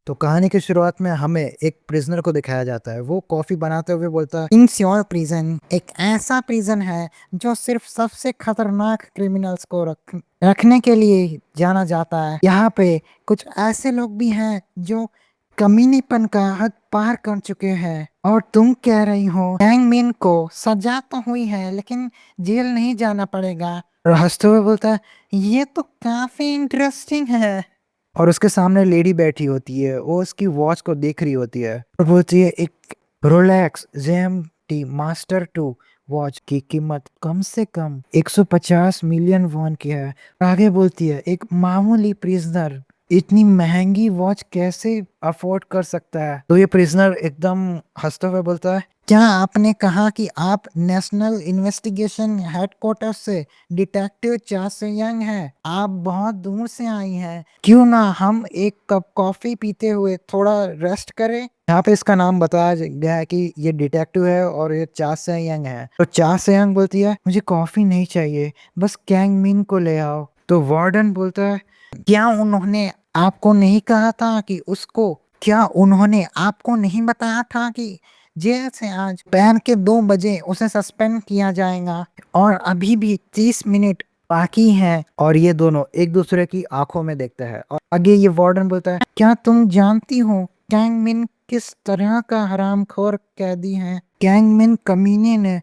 तो कहानी की शुरुआत में हमें एक प्रिजनर को दिखाया जाता है। वो कॉफी बनाते हुए बोलता है, इन श्योर प्रिजन एक ऐसा प्रिजन है जो सिर्फ सबसे खतरनाक क्रिमिनल्स को रखने के लिए जाना जाता है। यहाँ पे कुछ ऐसे लोग भी हैं जो कमीनीपन का हद पार कर चुके हैं। और तुम कह रही हो हैंगमैन को सजा तो हुई है लेकिन जेल नहीं जाना पड़ेगा। और हंसते हुए बोलता है, ये तो काफी इंटरेस्टिंग है। और उसके सामने लेडी बैठी होती है, वो उसकी वॉच को देख रही होती है और बोलती है, एक रोलेक्स जेएमटी मास्टर 2 वॉच की कीमत कम से कम 150 मिलियन वॉन की है। आगे बोलती है, एक मामूली प्रिजनर इतनी महंगी वॉच कैसे अफोर्ड कर सकता है। तो ये प्रिजनर एकदम हंसते हुए बोलता है, क्या आपने कहा कि आप नेशनल इन्वेस्टिगेशन हेडक्वार्टर से डिटेक्टिव चा से यंग हैं? आप बहुत दूर से आई हैं, क्यों ना हम एक कप कॉफी पीते हुए थोड़ा रेस्ट करें। यहाँ पे इसका नाम बताया गया है कि ये डिटेक्टिव है और ये चा से यंग है। तो चा से यंग बोलती है, मुझे कॉफी नहीं चाहिए, बस कैंग मिन को ले आओ। तो वार्डन बोलता है, क्या उन्होंने आपको नहीं कहा था कि उसको, क्या उन्होंने आपको नहीं बताया था कि जेल से आज दोपहर के 2 बजे उसे सस्पेंड किया जाएगा और अभी भी 30 मिनट बाकी है। और ये दोनों एक दूसरे की आंखों में देखते हैं और आगे ये वार्डन बोलता है, क्या तुम जानती हो कैंगमिन किस तरह का हरामखोर कैदी है? कैंगमिन कमीने ने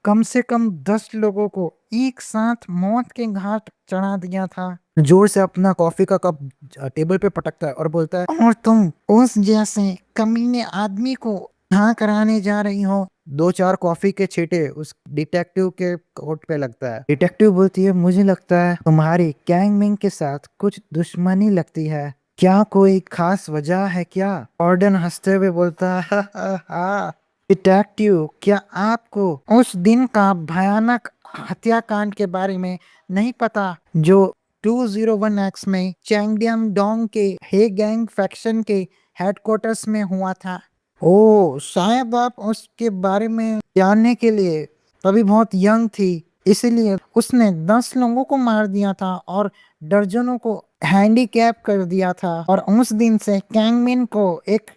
कम से कम 10 लोगों को एक साथ मौत के घाट चढ़ा दिया था। जोर से अपना कॉफी का कप टेबल पे पटकता है और बोलता है, और तुम उस जैसे कमीने आदमी को यहाँ कराने जा रही हो। 2-4 कॉफी के छींटे उस डिटेक्टिव के कोट पे लगता है। डिटेक्टिव बोलती है, मुझे लगता है तुम्हारी कैंगमिंग के साथ कुछ दुश्मनी लगती है, क्या कोई खास वजह है क्या? ऑर्डन हंसते हुए बोलता है, हाँ डिटेक्टिव, क्या आपको उस दिन का भयानक हत्याकांड के बारे में नहीं पता जो 201X में चैंगडियम डोंग के हे गैंग फैक्शन के हेडक्वार्टर्स में हुआ था? ओ, शायद आप उसके बारे में जानने के लिए तभी बहुत यंग थी, इसीलिए उसने 10 लोगों को मार दिया था और दर्जनों को हैंडीकैप कर दिया था। और उस दिन से कैंगमिन को एक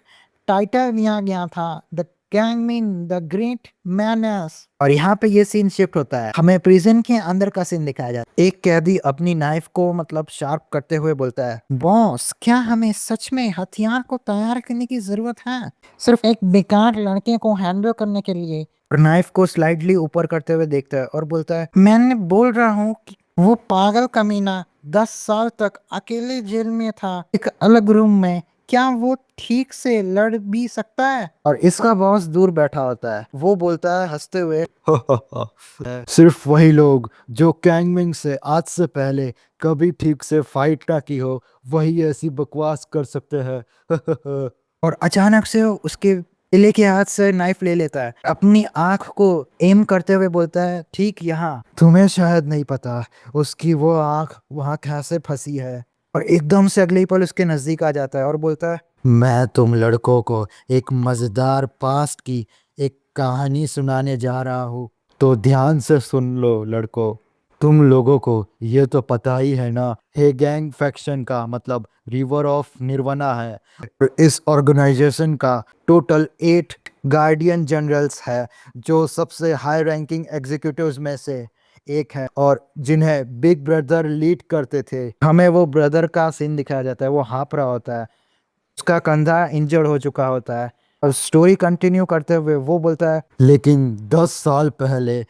टाइटल दिया गया था, द कैंगमिन द ग्रेट मैनस। और यहाँ पे ये सीन शिफ्ट होता है, हमें प्रिजन के अंदर का सीन दिखाया जाता है। एक कैदी अपनी नाइफ को मतलब शार्प करते हुए बोलता है, बॉस क्या हमें सच में हथियार को तैयार करने की जरूरत है, सिर्फ एक बेकार लड़के को हैंडल करने के लिए? और नाइफ को स्लाइडली ऊपर करते हुए देखता है और बोलता है, मैंने बोल रहा हूँ कि वो पागल कमीना 10 साल तक अकेले जेल में था, एक अलग रूम में, क्या वो ठीक से लड़ भी सकता है? और इसका बॉस दूर बैठा होता है, वो बोलता है हंसते हुए, सिर्फ वही लोग जो कैंगमिंग से आज से पहले कभी ठीक से फाइट ना की हो, वही ऐसी बकवास कर सकते हैं। और अचानक से उसके किले के हाथ से नाइफ ले लेता है, अपनी आंख को एम करते हुए बोलता है, ठीक यहाँ। तुम्हें शायद नहीं पता उसकी वो आंख वहां कैसे फंसी है। और एकदम से अगले ही पल उसके नजदीक आ जाता है और बोलता है, मैं तुम लड़कों को एक मजेदार पास्ट की एक कहानी सुनाने जा रहा हूँ, तो ध्यान से सुन लो लड़कों। तुम लोगों को ये तो पता ही है ना, हे गैंग फैक्शन का मतलब रिवर ऑफ निर्वना है। इस ऑर्गेनाइजेशन का टोटल 8 गार्डियन जनरल्स है, जो सबसे हाई रैंकिंग एग्जीक्यूटिव्स में से एक है और जिन्हें बिग ब्रदर लीड करते थे। हमें वो ब्रदर का सीन दिखाया जाता है, वो हाँफ रहा होता है, उसका कंधा इंजर्ड हो चुका होता है। और स्टोरी कंटिन्यू करते हुए वो बोलता है, लेकिन 10 साल पहले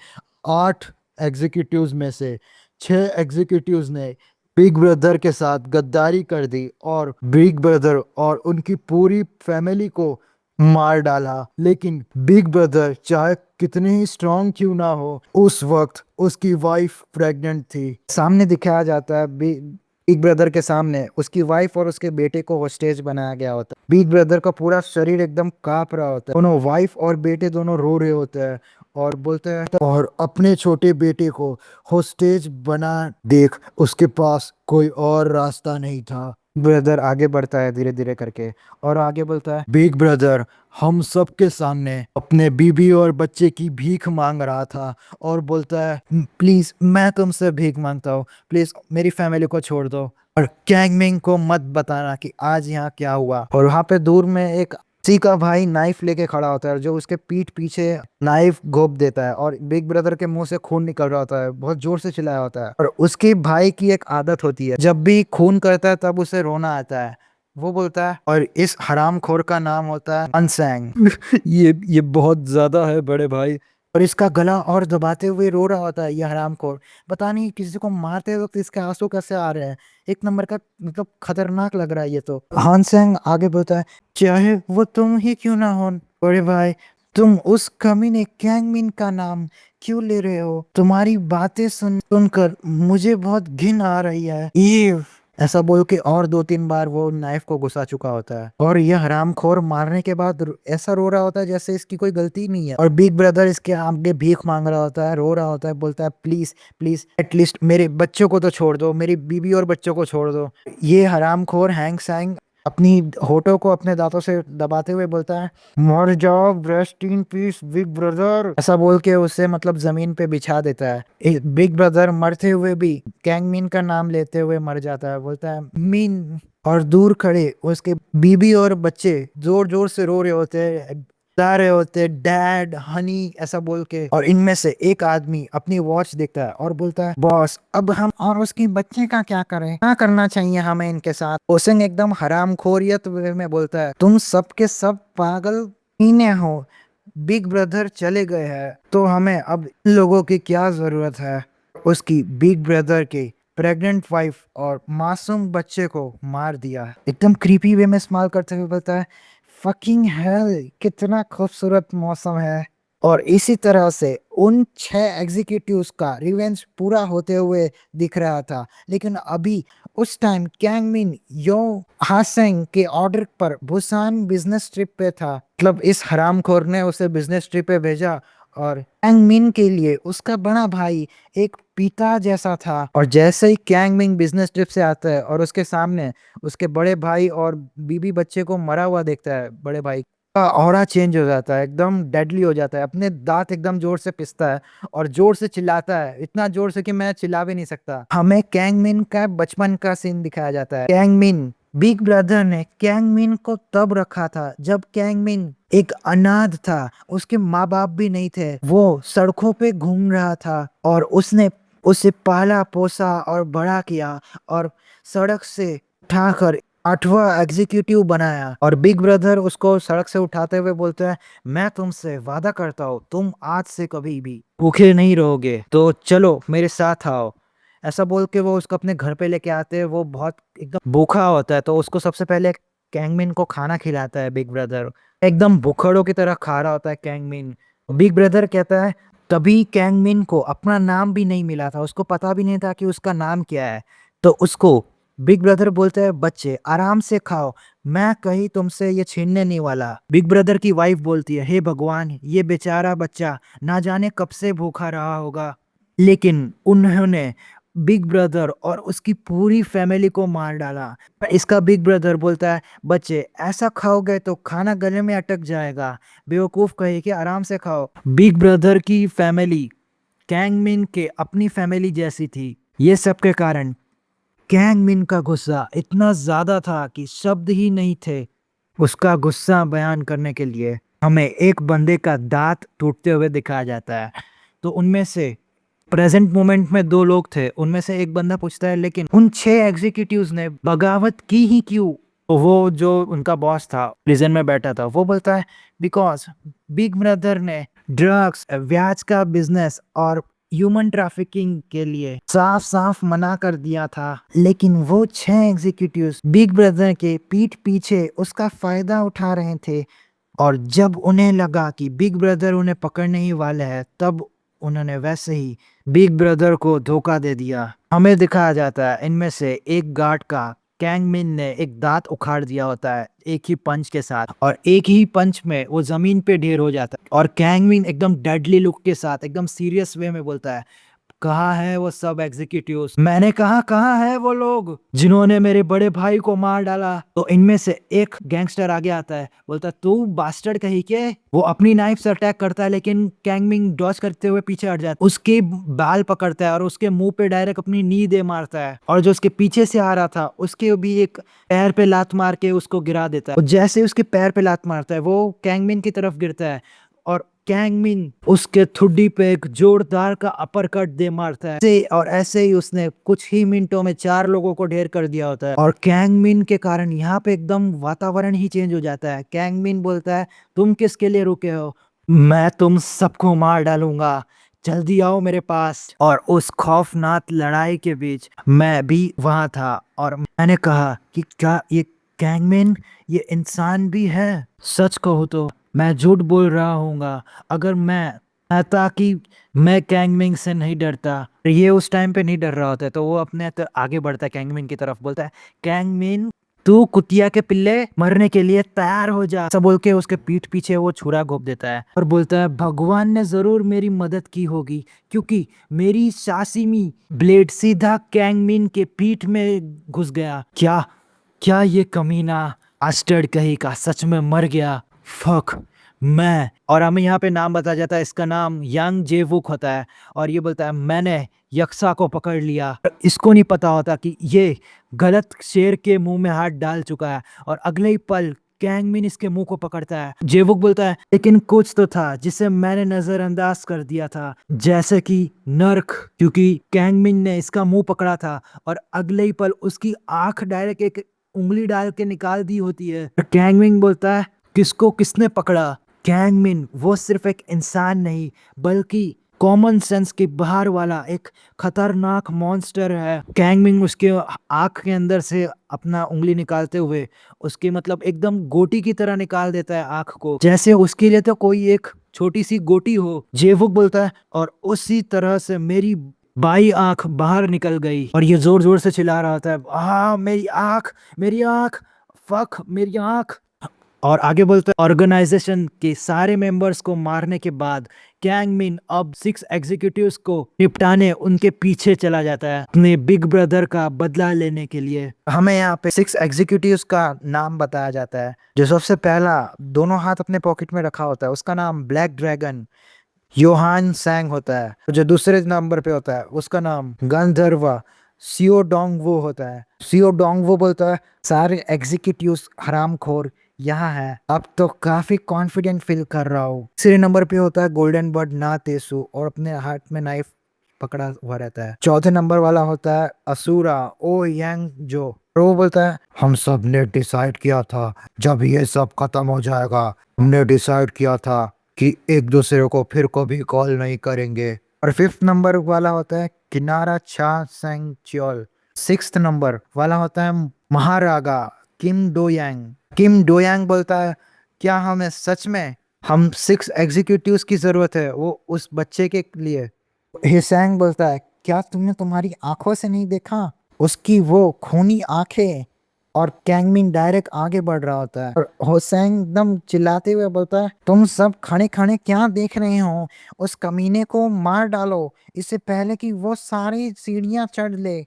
8 एग्जीक्यूटिव्स में से 6 एग्जीक्यूटिव्स ने बिग ब्रदर के साथ गद्दारी कर दी और बिग ब्रदर और उनकी पूरी फैमिली को मार डाला। लेकिन बिग ब्रदर चाहे कितने ही स्ट्रांग क्यों ना हो, उस वक्त उसकी वाइफ प्रेग्नेंट थी। सामने दिखाया जाता है बिग ब्रदर के सामने उसकी वाइफ और उसके बेटे को होस्टेज बनाया गया होता है। बिग ब्रदर का पूरा शरीर एकदम कांप रहा होता है, दोनों वाइफ और बेटे दोनों रो रहे होते हैं और बोलते हैं, और अपने छोटे बेटे को होस्टेज बना देख, उसके पास कोई और रास्ता नहीं था। ब्रदर आगे बढ़ता है धीरे धीरे करके और आगे बोलता है, बिग ब्रदर हम सबके सामने अपने बीबी और बच्चे की भीख मांग रहा था और बोलता है, प्लीज मैं तुमसे भीख मांगता हूँ, प्लीज मेरी फैमिली को छोड़ दो और कैंगमिंग को मत बताना कि आज यहाँ क्या हुआ। और वहां पे दूर में एक सी का भाई नाइफ लेके खड़ा होता है जो उसके पीठ पीछे नाइफ घोप देता है और बिग ब्रदर के मुंह से खून निकल रहा होता है, बहुत जोर से चिल्लाया होता है। और उसके भाई की एक आदत होती है, जब भी खून करता है तब उसे रोना आता है। वो बोलता है, और इस हरामखोर का नाम होता है अनसैंग। ये बहुत ज्यादा है बड़े भाई। और इसका गला और दबाते हुए रो रहा होता है ये हरामखोर। पता नहीं किसी को मारते वक्त इसके आंसू कैसे आ रहे हैं। एक नंबर का मतलब खतरनाक लग रहा है ये तो। हानसेंग आगे बोलता है, चाहे वो तुम ही क्यों ना हो बड़े भाई, तुम उस कमीने कैंगमिन का नाम क्यों ले रहे हो? तुम्हारी बातें सुनकर मुझे बहुत घिन आ रही है। ये ऐसा बोल के और 2-3 बार वो नाइफ को घुसा चुका होता है और यह हरामखोर मारने के बाद ऐसा रो रहा होता है जैसे इसकी कोई गलती नहीं है। और बिग ब्रदर इसके आगे भीख मांग रहा होता है, रो रहा होता है, बोलता है, प्लीज प्लीज एटलीस्ट मेरे बच्चों को तो छोड़ दो, मेरी बीवी और बच्चों को छोड़ दो। ये हरामखोर हैंग सैंग अपनी होठों को अपने दांतों से दबाते हुए बोलता है, मर जाओ, rest in peace big brother. ऐसा बोल के उसे मतलब जमीन पे बिछा देता है। बिग ब्रदर मरते हुए भी कैंग मीन का नाम लेते हुए मर जाता है, बोलता है मीन। और दूर खड़े उसके बीबी और बच्चे जोर जोर से रो रहे होते हैं, गा रहे होते, डैड हनी ऐसा बोल के। और इनमें से एक आदमी अपनी वॉच देखता है और बोलता है, बॉस अब हम और उसकी बच्चे का क्या करें, क्या करना चाहिए हमें इनके साथ? ओसेंग एकदम हरामखोरियत वे में बोलता है, तुम सब के सब पागल हीने हो, बिग ब्रदर चले गए हैं तो हमें अब इन लोगों की क्या जरूरत है? उसकी बिग ब्रदर के प्रेग्नेंट वाइफ और मासूम बच्चे को मार दिया। एकदम क्रीपी वे में स्माइल करते हुए बोलता है, फकिंग हेल, कितना खूबसूरत मौसम है। और इसी तरह से उन 6 एग्जीक्यूटिव्स का रिवेंज पूरा होते हुए दिख रहा था। लेकिन अभी उस टाइम कैंगमिन यो हासेंग के ऑर्डर पर बुसान बिजनेस ट्रिप पे था। मतलब इस हरामखोर ने उसे बिजनेस ट्रिप पे भेजा और कैंगमिन के लिए उसका बड़ा भाई एक पिता जैसा था। और जैसे ही कैंगमिन बिजनेस ट्रिप से आता है और उसके सामने उसके बड़े भाई और बीबी बच्चे को मरा हुआ देखता है, बड़े भाई का ऑरा चेंज हो जाता है, एकदम डेडली हो जाता है, अपने दांत एकदम जोर से पिसता है और जोर से चिल्लाता है, इतना जोर से कि मैं चिल्ला भी नहीं सकता। हमें कैंगमिन का बचपन का सीन दिखाया जाता है। कैंगमिन बिग ब्रदर ने कैंगमिन को तब रखा था जब कैंगमिन एक अनाथ था, उसके माँ बाप भी नहीं थे, वो सड़कों पे घूम रहा था और उसने उसे पाला पोसा और बड़ा किया और सड़क से उठाकर 8वां एग्जीक्यूटिव बनाया। और बिग ब्रदर उसको सड़क से उठाते हुए बोलता है, मैं तुमसे वादा करता हूँ तुम आज से कभी भी भूखे नहीं रहोगे, तो चलो मेरे साथ आओ। ऐसा बोल के वो उसको अपने घर पे लेके आते हैं। वो बहुत एकदम भूखा होता है तो उसको सबसे पहले कैंगमिन को खाना खिलाता है बिग ब्रदर। एकदम भूखड़ों की तरह खा रहा होता है कैंगमिन। बिग ब्रदर कहता है, तभी कैंगमिन को अपना नाम भी नहीं मिला था, उसको पता भी नहीं था कि उसका नाम क्या है। तो उसको बिग ब्रदर बोलते हैं, बच्चे आराम से खाओ, मैं कहीं तुमसे ये छीनने नहीं वाला। बिग ब्रदर की वाइफ बोलती है, हे भगवान, ये बेचारा बच्चा ना जाने कब से भूखा रहा होगा। लेकिन उन्होंने बिग ब्रदर और उसकी पूरी फैमिली को मार डाला। इसका बिग ब्रदर बोलता है, बच्चे ऐसा खाओगे तो खाना गले में अटक जाएगा, बेवकूफ कहे कि आराम से खाओ। बिग ब्रदर की फैमिली कैंगमिन के अपनी फैमिली जैसी थी। ये सब के कारण कैंगमिन का गुस्सा इतना ज्यादा था कि शब्द ही नहीं थे उसका गुस्सा बयान करने के लिए। हमें एक बंदे का दांत टूटते हुए दिखाया जाता है। तो उनमें से प्रेजेंट मोमेंट में 2 लोग थे, उनमें से एक बंदा पूछता है, लेकिन उन 6 एग्जीक्यूटिव्स ने बगावत की ही क्यों? तो वो जो उनका बॉस था प्रिजन में बैठा था वो बोलता है, बिकॉज बिग ब्रदर ने ड्रग्स, ब्याज का बिजनेस और ह्यूमन ट्रैफिकिंग के लिए साफ साफ मना कर दिया था। लेकिन वो 6 एग्जीक्यूटिव्स बिग ब्रदर के पीठ पीछे उसका फायदा उठा रहे थे। और जब उन्हें लगा कि बिग ब्रदर उन्हें पकड़ने ही वाला है, तब उन्होंने वैसे ही बिग ब्रदर को धोखा दे दिया। हमें दिखाया जाता है इनमें से एक गार्ड का कैंगमिन ने एक दांत उखाड़ दिया होता है एक ही पंच के साथ, और एक ही पंच में वो जमीन पे ढेर हो जाता है। और कैंगमिन एकदम डेडली लुक के साथ एकदम सीरियस वे में बोलता है, कहाँ है वो सब एग्जीक्यूटिव्स? मैंने कहा कहाँ है वो लोग जिन्होंने मेरे बड़े भाई को मार डाला? तो इनमें से एक गैंगस्टर आगे आता है, बोलता है तू बास्टर्ड कहीं के। वो अपनी नाइफ से अटैक करता है लेकिन कैंग मिंग डॉज करते हुए पीछे हट जाता है, उसके बाल पकड़ता है और उसके मुंह पे डायरेक्ट अपनी नी दे मारता है। और जो उसके पीछे से आ रहा था उसके भी एक पैर पे लात मार के उसको गिरा देता है। और जैसे उसके पैर पे लात मारता है वो कैंग मिन की तरफ गिरता है और कैंग मिन उसके ठुड्डी पे एक जोरदार का अपर कट दे मारता है। और ऐसे ही उसने कुछ ही मिनटों में 4 लोगों को ढेर कर दिया होता है। और कैंग मिन के कारण यहाँ पे एकदम वातावरण ही चेंज हो जाता है। कैंग मिन बोलता है तुम किसके लिए रुके हो? मैं तुम सबको मार डालूंगा, जल्दी आओ मेरे पास। और उस खौफनाक लड़ाई के बीच मैं भी वहां था और मैंने कहा कि क्या ये कैंगमैन ये इंसान भी है? सच कहो तो मैं झूठ बोल रहा हूँगा अगर मैं कहता कि मैं कैंगमिंग से नहीं डरता। ये उस टाइम पे नहीं डर रहा होता है तो वो अपने आगे बढ़ता है कैंगमिन की तरफ, बोलता है कैंगमिन तू कुतिया के पिल्ले मरने के लिए तैयार हो जा। सब बोल के उसके पीठ पीछे वो छुरा घोंप देता है और बोलता है भगवान ने जरूर मेरी मदद की होगी क्योंकि मेरी सासिमी ब्लेड सीधा कैंगमिन के पीठ में घुस गया। क्या क्या ये कमीना आस्टर्ड कहीं का सच में मर गया? फक मैं। और हमें यहाँ पे नाम बताया जाता है, इसका नाम यांग जेवुक होता है और ये बोलता है मैंने यक्सा को पकड़ लिया। इसको नहीं पता होता कि ये गलत शेर के मुंह में हाथ डाल चुका है और अगले ही पल कैंगमिन इसके मुंह को पकड़ता है। जेवुक बोलता है लेकिन कुछ तो था जिसे मैंने नजरअंदाज कर दिया था, जैसे कि नर्क, क्योंकि कैंगमिन ने इसका मुंह पकड़ा था और अगले ही पल उसकी आंख डायरेक्ट एक उंगली डाल के निकाल दी होती है। कैंगमिन बोलता है किसको किसने पकड़ा? कैंगमिन वो सिर्फ एक इंसान नहीं बल्कि कॉमन सेंस के बाहर वाला एक खतरनाक मॉन्स्टर है। कैंगमिन उसके आंख के अंदर से अपना उंगली निकालते हुए उसकी मतलब एकदम गोटी की तरह निकाल देता है आंख को, जैसे उसके लिए तो कोई एक छोटी सी गोटी हो। जेवुक बोलता है और उसी तरह से मेरी बाई आंख बाहर निकल गई और ये जोर जोर से चिल्ला रहा था मेरी आंख, मेरी आंख, फक मेरी आंख। और आगे बोलते हैं ऑर्गेनाइजेशन के सारे मेंबर्स को मारने के बाद कैंगमिन अब 6 एग्जीक्यूटिव्स को निपटाने उनके पीछे चला जाता है अपने बिग ब्रदर का बदला लेने के लिए। हमें यहाँ पे 6 एग्जीक्यूटिव्स का नाम बताया जाता है। जो सबसे पहला दोनों हाथ अपने पॉकेट में रखा होता है उसका नाम ब्लैक ड्रैगन योहान सैंग होता है। जो दूसरे नंबर पे होता है उसका नाम गंधर्वा सियो डोंग वो होता है। सियो डोंग वो बोलता है सारे एग्जीक्यूटिव्स हरामखोर यहाँ है, अब तो काफी कॉन्फिडेंट फील कर रहा हूँ। तीसरे नंबर पे होता है गोल्डन बर्ड ना तेसु और अपने हाथ में नाइफ पकड़ा हुआ रहता है। चौथे नंबर वाला होता है असुरा ओ यांग जो, और वो बोलता है हम सब ने डिसाइड किया था जब ये सब खत्म हो जाएगा, हमने डिसाइड किया था कि एक दूसरे को फिर कभी कॉल नहीं करेंगे। और फिफ्थ नंबर वाला होता है किनारा चा सेंग च्योल। सिक्स्थ नंबर वाला होता है महारागा किम डोयांग। किम डोयांग बोलता है क्या हमें सच में हम 6 एग्जीक्यूटिव्स की जरूरत है वो उस बच्चे के लिए? हिसैंग बोलता है क्या तुमने तुम्हारी आंखों से नहीं देखा उसकी वो खूनी आंखें? और कैंगमिन डायरेक्ट आगे बढ़ रहा होता है और होसैंग एकदम चिल्लाते हुए बोलता है तुम सब खड़े खड़े क्या देख रहे हो, उस कमीने को मार डालो इससे पहले कि वो सारी सीढ़ियां चढ़ ले।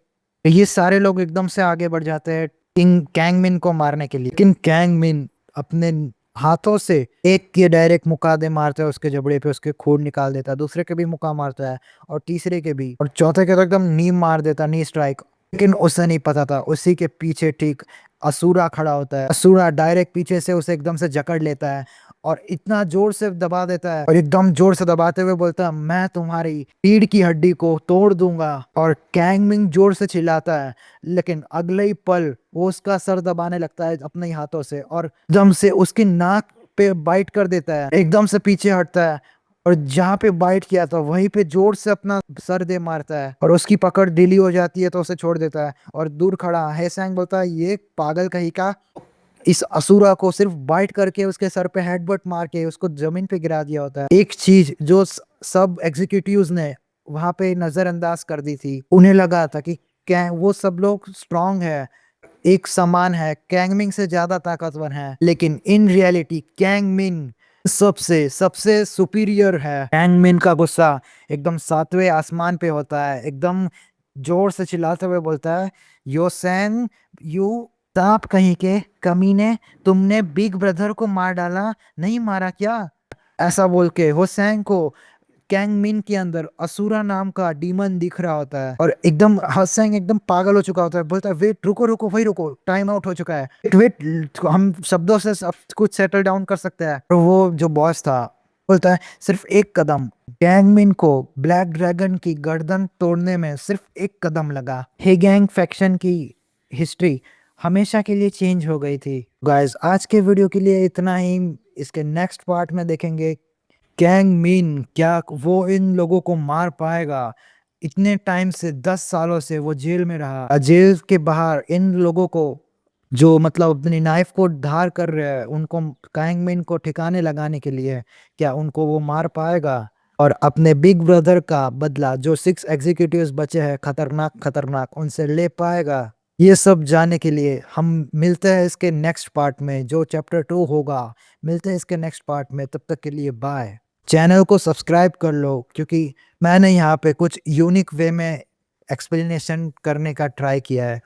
ये सारे लोग एकदम से आगे बढ़ जाते हैं किंग कैंगमिन को मारने के लिए, लेकिन कैंगमिन अपने हाथों से एक के डायरेक्ट मुक्का दे मारता है उसके जबड़े पे, उसके खून निकाल देता है, दूसरे के भी मुक्का मारता है और तीसरे के भी, और चौथे के तो एकदम नी मार देता, नी स्ट्राइक। लेकिन उसे नहीं पता था उसी के पीछे ठीक असुरा खड़ा होता है। असुरा डायरेक्ट पीछे से उसे एकदम से जकड़ लेता है और इतना जोर से दबा देता है और एकदम जोर से दबाते हुए बोलता है मैं तुम्हारी रीढ़ की हड्डी को तोड़ दूंगा। और कैंगमिंग जोर से चिल्लाता है लेकिन अगले ही पल वो उसका सर दबाने लगता है अपने ही हाथों से और एकदम से उसकी नाक पे बाइट कर देता है, एकदम से पीछे हटता है और जहाँ पे बाइट किया था वहीं पे जोर से अपना सर दे मारता है और उसकी पकड़ ढीली हो जाती है तो उसे छोड़ देता है। और दूर खड़ा हैसैंग बोलता है ये पागल कहीं का, इस असुरा को सिर्फ बाइट करके उसके सर पे हेडबट मार के उसको जमीन पे गिरा दिया होता है। एक चीज जो सब एग्जीक्यूटिव्स ने वहां पे नजरअंदाज कर दी थी, उन्हें लगा था कि क्या वो सब लोग स्ट्रांग है, एक समान है, कैंगमिंग से ज्यादा ताकतवर है, लेकिन इन रियलिटी कैंगमिंग सबसे सबसे सुपीरियर है। हैंगमिन का गुस्सा एकदम सातवें आसमान पे होता है, एकदम जोर से चिल्लाते हुए बोलता है, योसेन, यू सांप कहीं के कमीने, तुमने बिग ब्रदर को मार डाला, नहीं मारा क्या? ऐसा बोल के होसेंग को कैंगमिन के अंदर असुरा नाम का डीमन दिख रहा होता है और एकदम होसेंग एकदम पागल हो चुका होता है। बोलता है, वेट, रुको रुको, वही रुको, टाइम आउट हो चुका है, वेट वेट, हम शब्दों से सब कुछ सेटल डाउन कर सकते हैं। और वो जो बॉस था बोलता है, सिर्फ एक कदम। गैंगमिन को ब्लैक ड्रैगन की गर्दन तोड़ने में सिर्फ एक कदम लगा। हे गैंग फैक्शन की हिस्ट्री हमेशा के लिए चेंज हो गई थी। गाइस, आज के वीडियो के लिए इतना ही। इसके नेक्स्ट पार्ट में देखेंगे गैंग मीन क्या वो इन लोगों को मार पाएगा। इतने टाइम से 10 सालों से वो जेल में रहा, जेल के बाहर इन लोगों को जो मतलब अपनी नाइफ को धार कर रहे हैं, उनको गैंग मीन को ठिकाने लगाने के लिए क्या उनको वो मार पाएगा और अपने बिग ब्रदर का बदला जो 6 एग्जीक्यूटिव्स बचे हैं खतरनाक खतरनाक, उनसे ले पाएगा? ये सब जानने के लिए हम मिलते हैं इसके नेक्स्ट पार्ट में, जो चैप्टर 2 होगा। मिलते हैं इसके नेक्स्ट पार्ट में, तब तक के लिए बाय। चैनल को सब्सक्राइब कर लो क्योंकि मैंने यहाँ पे कुछ यूनिक वे में एक्सप्लेनेशन करने का ट्राई किया है।